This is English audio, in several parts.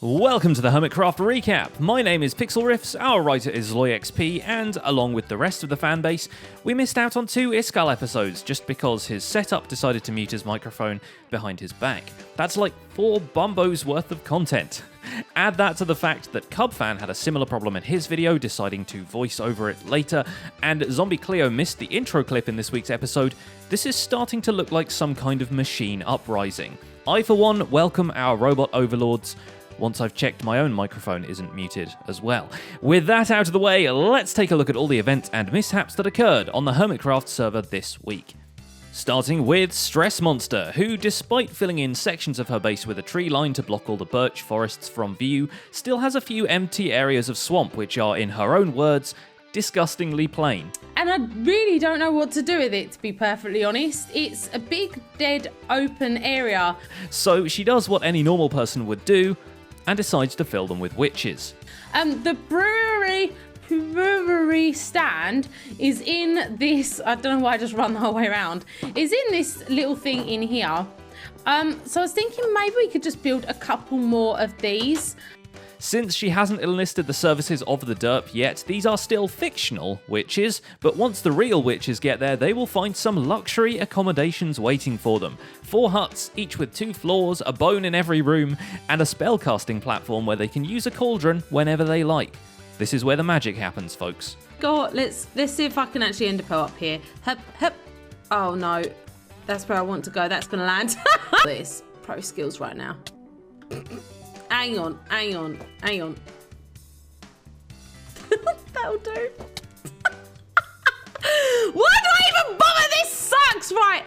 Welcome to the Hermitcraft Recap. My name is Pixel Riffs, our writer is LoyXP, and along with the rest of the fanbase, we missed out on 2 Iskall episodes just because his setup decided to mute his microphone behind his back. That's like 4 bumbos worth of content. Add that to the fact that Cubfan had a similar problem in his video, deciding to voice over it later, and Zombie Cleo missed the intro clip in this week's episode. This is starting to look like some kind of machine uprising. I, for one, welcome our robot overlords, once I've checked my own microphone isn't muted as well. With that out of the way, let's take a look at all the events and mishaps that occurred on the Hermitcraft server this week. Starting with Stress Monster, who, despite filling in sections of her base with a tree line to block all the birch forests from view, still has a few empty areas of swamp which are, in her own words, disgustingly plain. And I really don't know what to do with it, to be perfectly honest. It's a big, dead, open area. So she does what any normal person would do, and decides to fill them with witches. The brewery stand is in this, I don't know why I just run the whole way around, is in this little thing in here. So I was thinking maybe we could just build a couple more of these. Since she hasn't enlisted the services of the derp yet, these are still fictional witches, but once the real witches get there, they will find some luxury accommodations waiting for them. 4 huts, each with 2 floors, a bone in every room, and a spellcasting platform where they can use a cauldron whenever they like. This is where the magic happens, folks. Go on, let's see if I can actually end up here. Hup, hup. Oh no, that's where I want to go. That's gonna land. This pro skills right now. Hang on. That'll do. Why do I even bother? This sucks, right?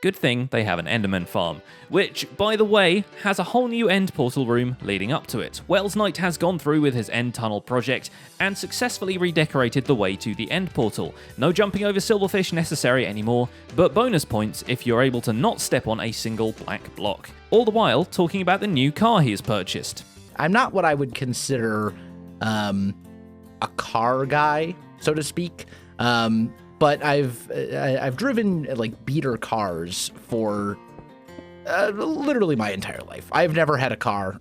Good thing they have an Enderman Farm, which, by the way, has a whole new end portal room leading up to it. Wells Knight has gone through with his end tunnel project and successfully redecorated the way to the end portal. No jumping over silverfish necessary anymore, but bonus points if you're able to not step on a single black block. All the while talking about the new car he has purchased. I'm not what I would consider a car guy, so to speak. But I've driven like beater cars for literally my entire life. I've never had a car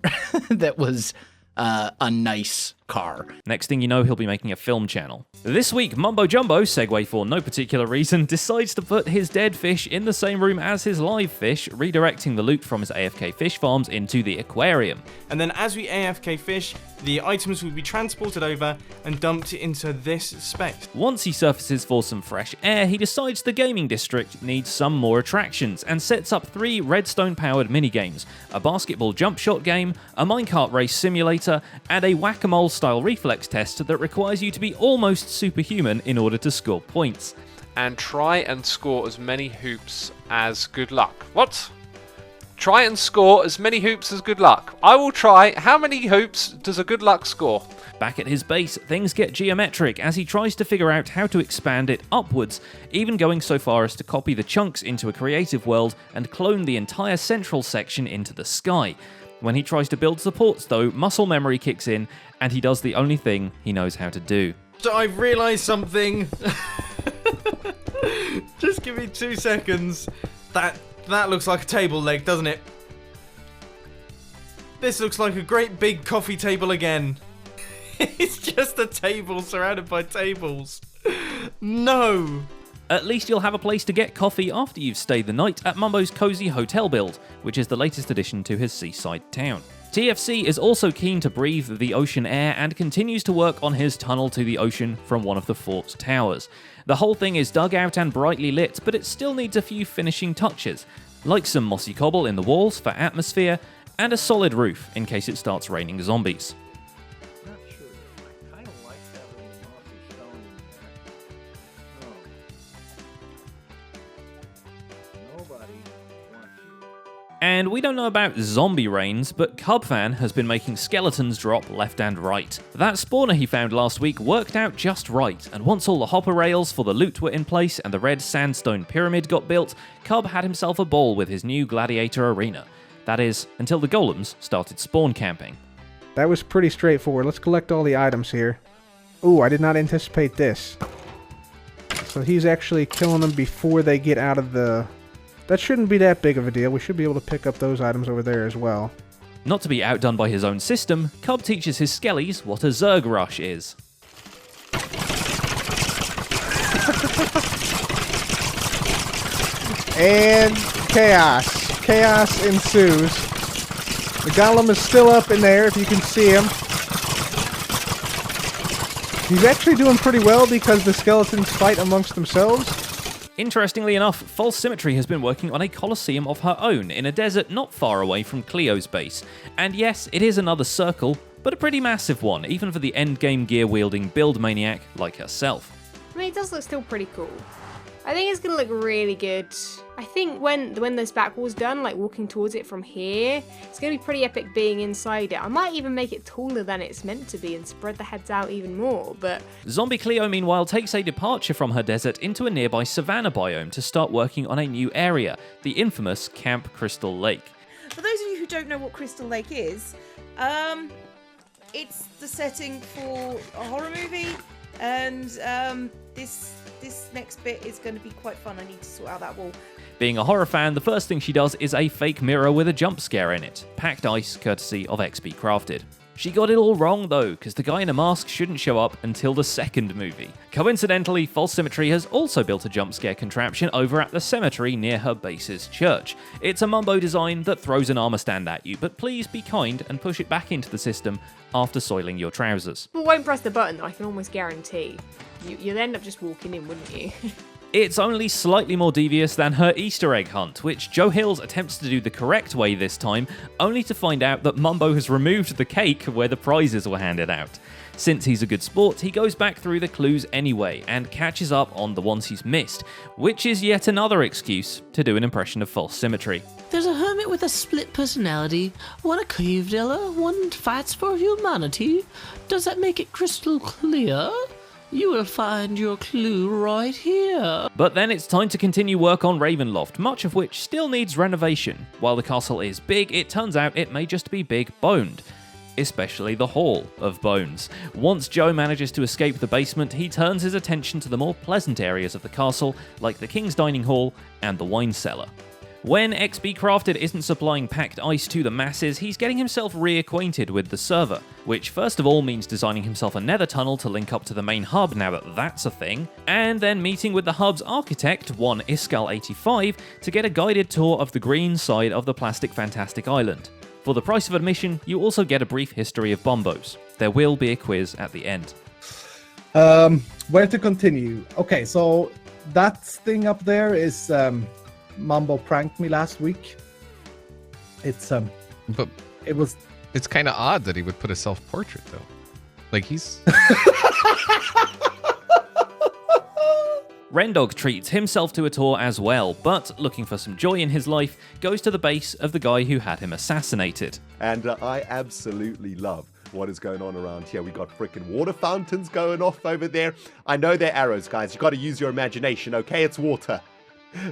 that was a nice car. Next thing you know, he'll be making a film channel. This week, Mumbo Jumbo, segue for no particular reason, decides to put his dead fish in the same room as his live fish, redirecting the loot from his AFK fish farms into the aquarium. And then as we AFK fish, the items will be transported over and dumped into this space. Once he surfaces for some fresh air, he decides the gaming district needs some more attractions and sets up 3 redstone-powered minigames, a basketball jump shot game, a minecart race simulator, and a whack-a-mole style reflex test that requires you to be almost superhuman in order to score points. And try and score as many hoops as good luck. What? Try and score as many hoops as good luck. I will try. How many hoops does a good luck score? Back at his base, things get geometric as he tries to figure out how to expand it upwards, even going so far as to copy the chunks into a creative world and clone the entire central section into the sky. When he tries to build supports though, muscle memory kicks in and he does the only thing he knows how to do. So I've realised something. Just give me 2 seconds. That looks like a table leg, doesn't it? This looks like a great big coffee table again. It's just a table surrounded by tables. No. At least you'll have a place to get coffee after you've stayed the night at Mumbo's cozy hotel build, which is the latest addition to his seaside town. TFC is also keen to breathe the ocean air and continues to work on his tunnel to the ocean from one of the fort's towers. The whole thing is dug out and brightly lit, but it still needs a few finishing touches, like some mossy cobble in the walls for atmosphere, and a solid roof in case it starts raining zombies. Not sure. I kind of like having mossy stone in there. Nobody wants you. And we don't know about zombie rains, but Cubfan has been making skeletons drop left and right. That spawner he found last week worked out just right, and once all the hopper rails for the loot were in place and the red sandstone pyramid got built, Cub had himself a ball with his new gladiator arena. That is, until the golems started spawn camping. That was pretty straightforward. Let's collect all the items here. Ooh, I did not anticipate this. So he's actually killing them before they get out of the... That shouldn't be that big of a deal. We should be able to pick up those items over there as well. Not to be outdone by his own system, Cub teaches his skellies what a Zerg rush is. And chaos. Chaos ensues. The golem is still up in there, if you can see him. He's actually doing pretty well because the skeletons fight amongst themselves. Interestingly enough, False Symmetry has been working on a Colosseum of her own in a desert not far away from Cleo's base. And yes, it is another circle, but a pretty massive one, even for the endgame gear-wielding build maniac like herself. I mean, it does look still pretty cool. I think it's going to look really good. I think when this back wall's done, like walking towards it from here, it's going to be pretty epic being inside it. I might even make it taller than it's meant to be and spread the heads out even more, but... Zombie Cleo, meanwhile, takes a departure from her desert into a nearby savanna biome to start working on a new area, the infamous Camp Crystal Lake. For those of you who don't know what Crystal Lake is, it's the setting for a horror movie, and this next bit is going to be quite fun. I need to sort out that wall. Being a horror fan, the first thing she does is a fake mirror with a jump scare in it, packed ice courtesy of XP Crafted. She got it all wrong though, because the guy in a mask shouldn't show up until the second movie. Coincidentally, False Symmetry has also built a jump scare contraption over at the cemetery near her base's church. It's a Mumbo design that throws an armor stand at you, but please be kind and push it back into the system after soiling your trousers. Well, won't press the button, I can almost guarantee. You'd end up just walking in, wouldn't you? It's only slightly more devious than her Easter egg hunt, which Joe Hills attempts to do the correct way this time, only to find out that Mumbo has removed the cake where the prizes were handed out. Since he's a good sport, he goes back through the clues anyway, and catches up on the ones he's missed, which is yet another excuse to do an impression of False Symmetry. There's a hermit with a split personality, one a cave dweller, one fights for humanity. Does that make it crystal clear? You will find your clue right here. But then it's time to continue work on Ravenloft, much of which still needs renovation. While the castle is big, it turns out it may just be big boned. Especially the Hall of Bones. Once Joe manages to escape the basement, he turns his attention to the more pleasant areas of the castle, like the King's Dining Hall and the wine cellar. When XP Crafted isn't supplying packed ice to the masses, he's getting himself reacquainted with the server, which first of all means designing himself a nether tunnel to link up to the main hub now that that's a thing, and then meeting with the hub's architect, one Iskal85, to get a guided tour of the green side of the plastic fantastic island. For the price of admission, you also get a brief history of bombos. There will be a quiz at the end. Where to continue? Okay, so that thing up there is Mambo pranked me last week. But it's kind of odd that he would put a self-portrait though. Like he's Rendog treats himself to a tour as well, but looking for some joy in his life, goes to the base of the guy who had him assassinated. And I absolutely love what is going on around here. We got frickin' water fountains going off over there. I know they're arrows, guys. You got to use your imagination, okay? It's water.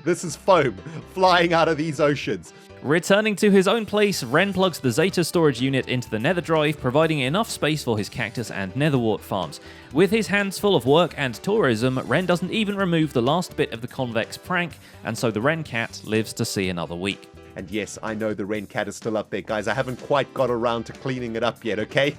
This is foam flying out of these oceans. Returning to his own place, Ren plugs the Zeta storage unit into the nether drive, providing enough space for his cactus and netherwort farms. With his hands full of work and tourism, Ren doesn't even remove the last bit of the convex prank, and so the Ren cat lives to see another week. And yes, I know the Ren cat is still up there, guys. I haven't quite got around to cleaning it up yet, okay?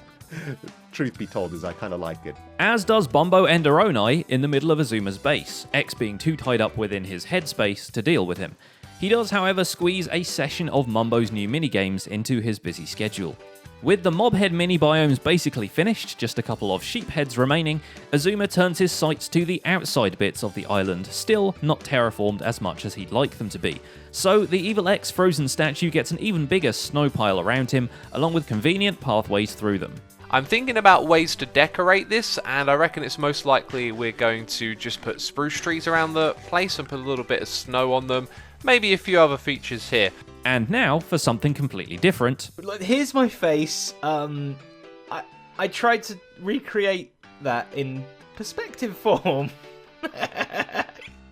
Truth be told is I kind of like it. As does Bombo Enderoni in the middle of Azuma's base, X being too tied up within his headspace to deal with him. He does, however, squeeze a session of Mumbo's new minigames into his busy schedule. With the mobhead mini biomes basically finished, just a couple of sheep heads remaining, Azuma turns his sights to the outside bits of the island, still not terraformed as much as he'd like them to be. So the Evil X frozen statue gets an even bigger snow pile around him, along with convenient pathways through them. I'm thinking about ways to decorate this, and I reckon it's most likely we're going to just put spruce trees around the place and put a little bit of snow on them, maybe a few other features here. And now for something completely different. Here's my face. I tried to recreate that in perspective form.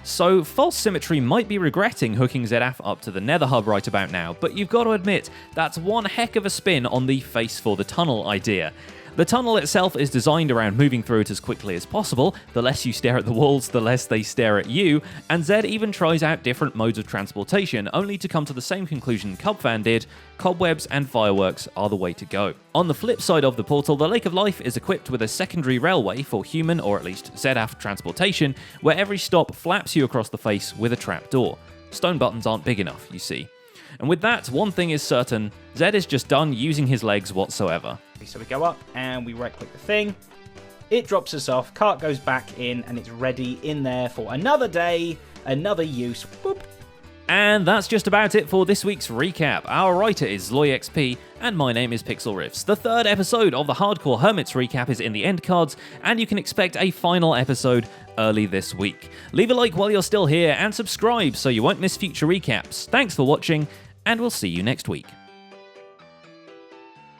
So, False Symmetry might be regretting hooking Zedaf up to the Nether Hub right about now, but you've got to admit, that's one heck of a spin on the face for the tunnel idea. The tunnel itself is designed around moving through it as quickly as possible. The less you stare at the walls, the less they stare at you, and Zed even tries out different modes of transportation, only to come to the same conclusion Cubfan did: cobwebs and fireworks are the way to go. On the flip side of the portal, the Lake of Life is equipped with a secondary railway for human, or at least Zedaf, transportation, where every stop flaps you across the face with a trapdoor. Stone buttons aren't big enough, you see. And with that, one thing is certain: Zed is just done using his legs whatsoever. So we go up and we right click the thing. It drops us off, cart goes back in, and it's ready in there for another day, another use. Boop. And that's just about it for this week's recap. Our writer is LoyXP, and my name is Pixel Riffs. The third episode of the Hardcore Hermits recap is in the end cards, and you can expect a final episode early this week. Leave a like while you're still here, and subscribe so you won't miss future recaps. Thanks for watching, and we'll see you next week.